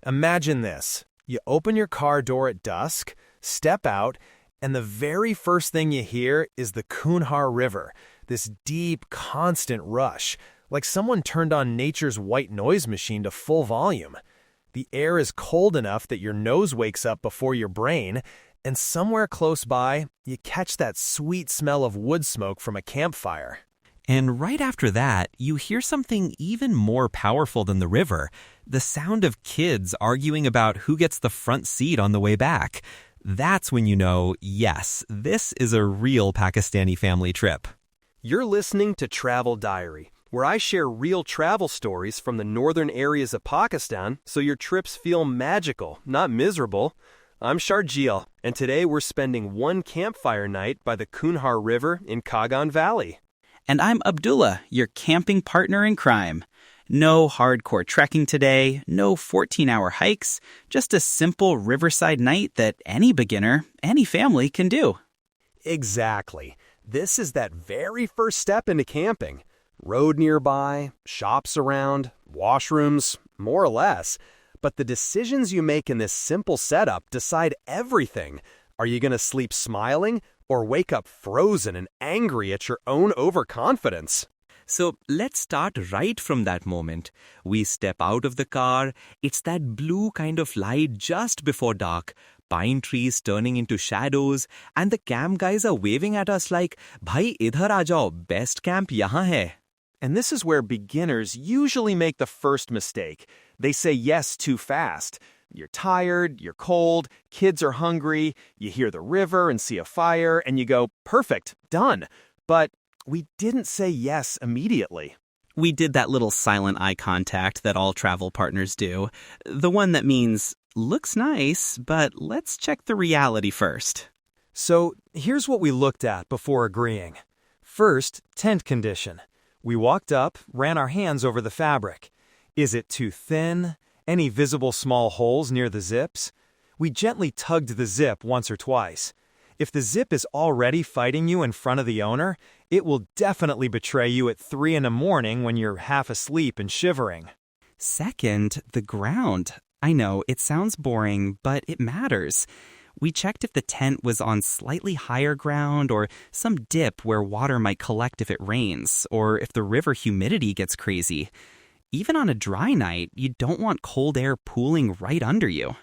Imagine this. You open your car door at dusk, step out, and the very first thing you hear is the Kunhar River, this deep, constant rush, like someone turned on nature's white noise machine to full volume. The air is cold enough that your nose wakes up before your brain, and somewhere close by, you catch that sweet smell of wood smoke from a campfire. And right after that, you hear something even more powerful than the river, the sound of kids arguing about who gets the front seat on the way back. That's when you know, yes, this is a real Pakistani family trip. You're listening to Travel Diary, where I share real travel stories from the northern areas of Pakistan so your trips feel magical, not miserable. I'm Sharjeel, and today we're spending one campfire night by the Kunhar River in Kaghan Valley. And I'm Abdullah, your camping partner in crime. No hardcore trekking today, no 14-hour hikes, just a simple riverside night that any beginner, any family can do. Exactly. This is that very first step into camping. Road nearby, shops around, washrooms, more or less. But the decisions you make in this simple setup decide everything. Are you going to sleep smiling or wake up frozen and angry at your own overconfidence? So let's start right from that moment. We step out of the car. It's that blue kind of light just before dark. Pine trees turning into shadows. And the camp guys are waving at us like, "Bhai, idhar aa jao. Best camp yahan hai." And this is where beginners usually make the first mistake. They say yes too fast. You're tired, you're cold, kids are hungry, you hear the river and see a fire, and you go, perfect, done. But we didn't say yes immediately. We did that little silent eye contact that all travel partners do. The one that means, looks nice, but let's check the reality first. So here's what we looked at before agreeing. First, tent condition. We walked up, ran our hands over the fabric. Is it too thin? Any visible small holes near the zips? We gently tugged the zip once or twice. If the zip is already fighting you in front of the owner, it will definitely betray you at 3 a.m. when you're half asleep and shivering. Second, the ground. I know, it sounds boring, but it matters. We checked if the tent was on slightly higher ground or some dip where water might collect if it rains, or if the river humidity gets crazy. Even on a dry night, you don't want cold air pooling right under you.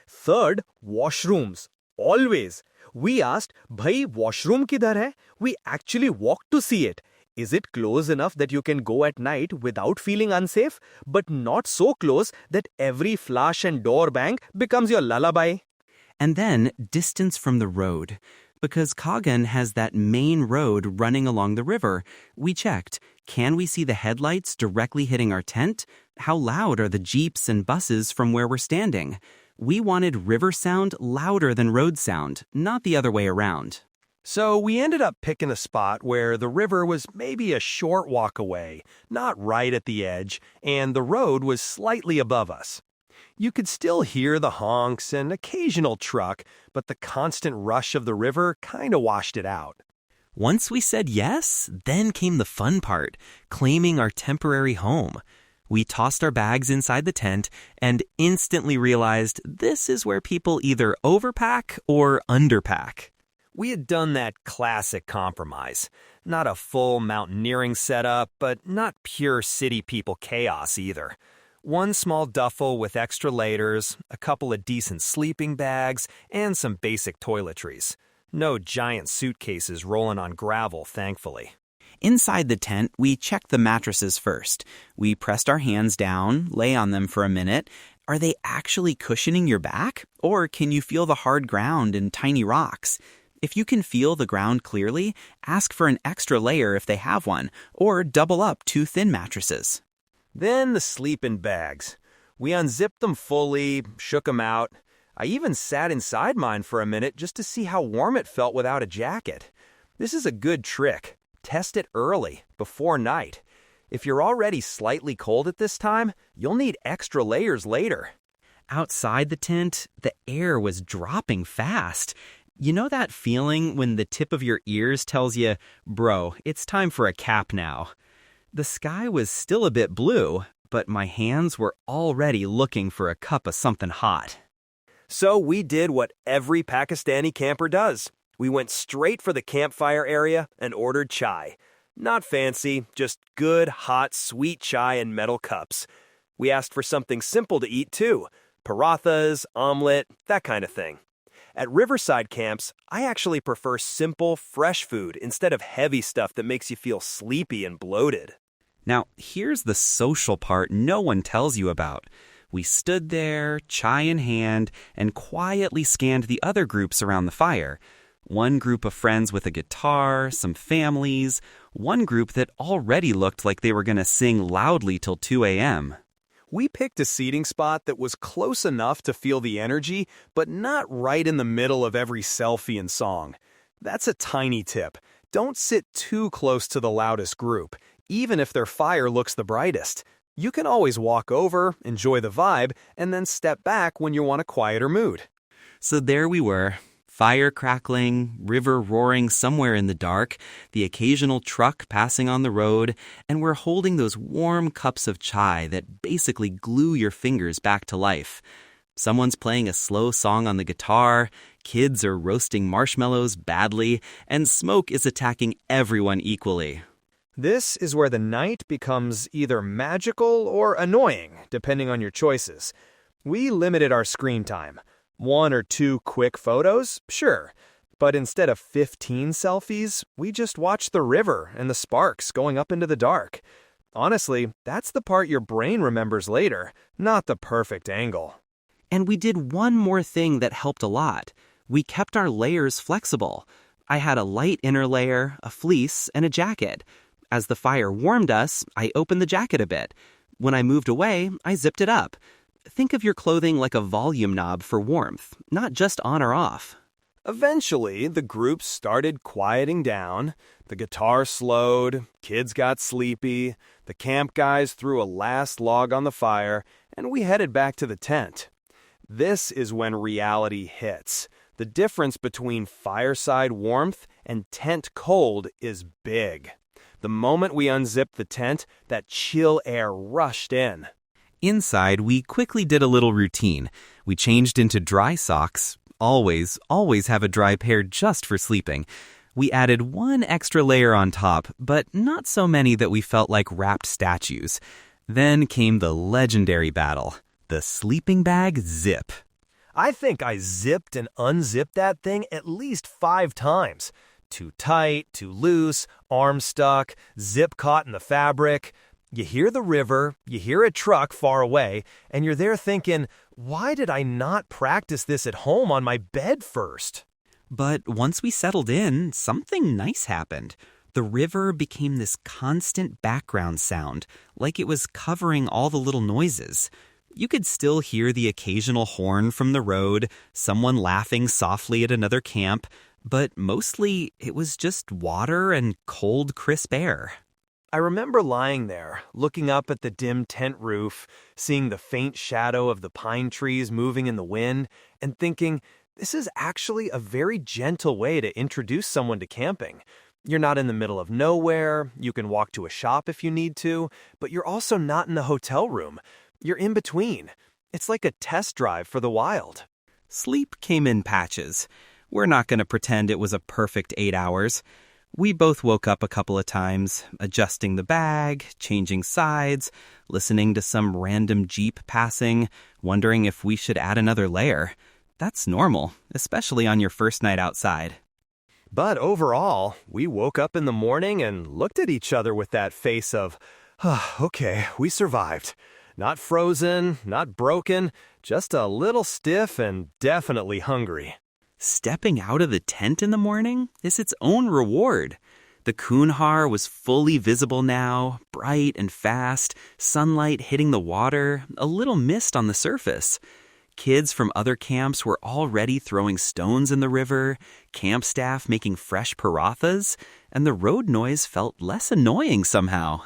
Third, washrooms. Always. We asked, "Bhai, washroom kidhar hai?" We actually walked to see it. Is it close enough that you can go at night without feeling unsafe, but not so close that every flush and door bang becomes your lullaby? And then distance from the road. Because Kaghan has that main road running along the river. We checked. Can we see the headlights directly hitting our tent? How loud are the jeeps and buses from where we're standing? We wanted river sound louder than road sound, not the other way around. So we ended up picking a spot where the river was maybe a short walk away, not right at the edge, and the road was slightly above us. You could still hear the honks and occasional truck, but the constant rush of the river kind of washed it out. Once we said yes, then came the fun part, claiming our temporary home. We tossed our bags inside the tent and instantly realized this is where people either overpack or underpack. We had done that classic compromise. Not a full mountaineering setup, but not pure city people chaos either. One small duffel with extra layers, a couple of decent sleeping bags, and some basic toiletries. No giant suitcases rolling on gravel, thankfully. Inside the tent, we checked the mattresses first. We pressed our hands down, lay on them for a minute. Are they actually cushioning your back? Or can you feel the hard ground and tiny rocks? If you can feel the ground clearly, ask for an extra layer if they have one, or double up 2 thin mattresses. Then the sleeping bags. We unzipped them fully, shook them out. I even sat inside mine for a minute just to see how warm it felt without a jacket. This is a good trick. Test it early, before night. If you're already slightly cold at this time, you'll need extra layers later. Outside the tent, the air was dropping fast. You know that feeling when the tip of your ears tells you, bro, it's time for a cap now? The sky was still a bit blue, but my hands were already looking for a cup of something hot. So we did what every Pakistani camper does. We went straight for the campfire area and ordered chai. Not fancy, just good, hot, sweet chai in metal cups. We asked for something simple to eat too. Parathas, omelet, that kind of thing. At riverside camps, I actually prefer simple, fresh food instead of heavy stuff that makes you feel sleepy and bloated. Now, here's the social part no one tells you about. We stood there, chai in hand, and quietly scanned the other groups around the fire. One group of friends with a guitar, some families, one group that already looked like they were going to sing loudly till 2 a.m. We picked a seating spot that was close enough to feel the energy, but not right in the middle of every selfie and song. That's a tiny tip. Don't sit too close to the loudest group, even if their fire looks the brightest. You can always walk over, enjoy the vibe, and then step back when you want a quieter mood. So there we were. Fire crackling, river roaring somewhere in the dark, the occasional truck passing on the road, and we're holding those warm cups of chai that basically glue your fingers back to life. Someone's playing a slow song on the guitar, kids are roasting marshmallows badly, and smoke is attacking everyone equally. This is where the night becomes either magical or annoying, depending on your choices. We limited our screen time. 1 or 2 quick photos? Sure. But instead of 15 selfies, we just watched the river and the sparks going up into the dark. Honestly, that's the part your brain remembers later, not the perfect angle. And we did one more thing that helped a lot. We kept our layers flexible. I had a light inner layer, a fleece, and a jacket. As the fire warmed us, I opened the jacket a bit. When I moved away, I zipped it up. Think of your clothing like a volume knob for warmth, not just on or off. Eventually, the group started quieting down. The guitar slowed, kids got sleepy, the camp guys threw a last log on the fire, and we headed back to the tent. This is when reality hits. The difference between fireside warmth and tent cold is big. The moment we unzipped the tent, that chill air rushed in. Inside, we quickly did a little routine. We changed into dry socks. Always have a dry pair just for sleeping. We added one extra layer on top, but not so many that we felt like wrapped statues. Then came the legendary battle, the sleeping bag zip. I think I zipped and unzipped that thing at least 5 times. Too tight, too loose, arm stuck, zip caught in the fabric. You hear the river, you hear a truck far away, and you're there thinking, why did I not practice this at home on my bed first? But once we settled in, something nice happened. The river became this constant background sound, like it was covering all the little noises. You could still hear the occasional horn from the road, someone laughing softly at another camp, but mostly it was just water and cold, crisp air. I remember lying there, looking up at the dim tent roof, seeing the faint shadow of the pine trees moving in the wind, and thinking, this is actually a very gentle way to introduce someone to camping. You're not in the middle of nowhere, you can walk to a shop if you need to, but you're also not in a hotel room. You're in between. It's like a test drive for the wild. Sleep came in patches. We're not going to pretend it was a perfect 8 hours. We both woke up a couple of times, adjusting the bag, changing sides, listening to some random Jeep passing, wondering if we should add another layer. That's normal, especially on your first night outside. But overall, we woke up in the morning and looked at each other with that face of, okay, we survived. Not frozen, not broken, just a little stiff and definitely hungry. Stepping out of the tent in the morning is its own reward. The Kunhar was fully visible now, bright and fast, sunlight hitting the water, a little mist on the surface. Kids from other camps were already throwing stones in the river, camp staff making fresh parathas, and the road noise felt less annoying somehow.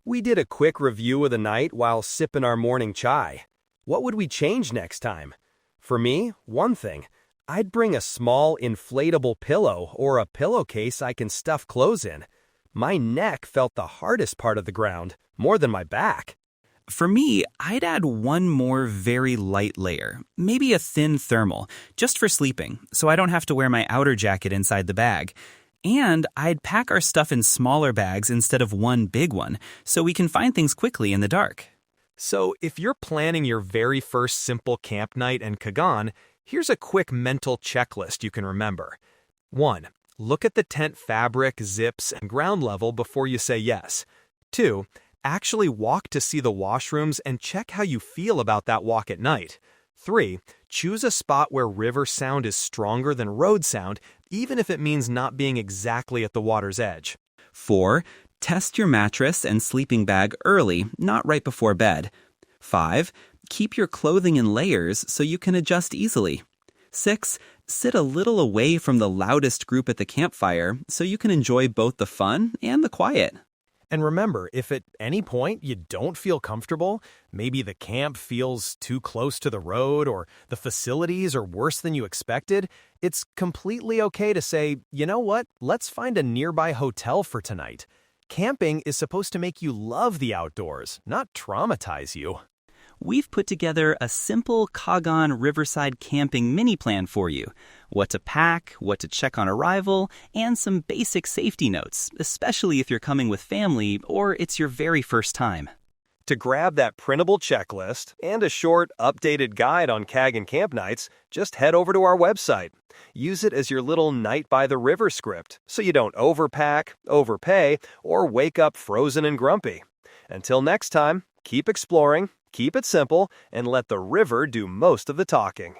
We did a quick review of the night while sipping our morning chai. What would we change next time? For me, one thing. I'd bring a small inflatable pillow or a pillowcase I can stuff clothes in. My neck felt the hardest part of the ground, more than my back. For me, I'd add one more very light layer, maybe a thin thermal, just for sleeping, so I don't have to wear my outer jacket inside the bag. And I'd pack our stuff in smaller bags instead of one big one, so we can find things quickly in the dark. So if you're planning your very first simple camp night in Kaghan, here's a quick mental checklist you can remember. 1. Look at the tent fabric, zips, and ground level before you say yes. 2. Actually walk to see the washrooms and check how you feel about that walk at night. 3. Choose a spot where river sound is stronger than road sound, even if it means not being exactly at the water's edge. 4. Test your mattress and sleeping bag early, not right before bed. 5. Keep your clothing in layers so you can adjust easily. 6. Sit a little away from the loudest group at the campfire so you can enjoy both the fun and the quiet. And remember, if at any point you don't feel comfortable, maybe the camp feels too close to the road or the facilities are worse than you expected, it's completely okay to say, you know what, let's find a nearby hotel for tonight. Camping is supposed to make you love the outdoors, not traumatize you. We've put together a simple Kaghan Riverside camping mini plan for you. What to pack, what to check on arrival, and some basic safety notes, especially if you're coming with family or it's your very first time. To grab that printable checklist and a short, updated guide on Kaghan camp nights, just head over to our website. Use it as your little night by the river script, so you don't overpack, overpay, or wake up frozen and grumpy. Until next time, keep exploring, keep it simple, and let the river do most of the talking.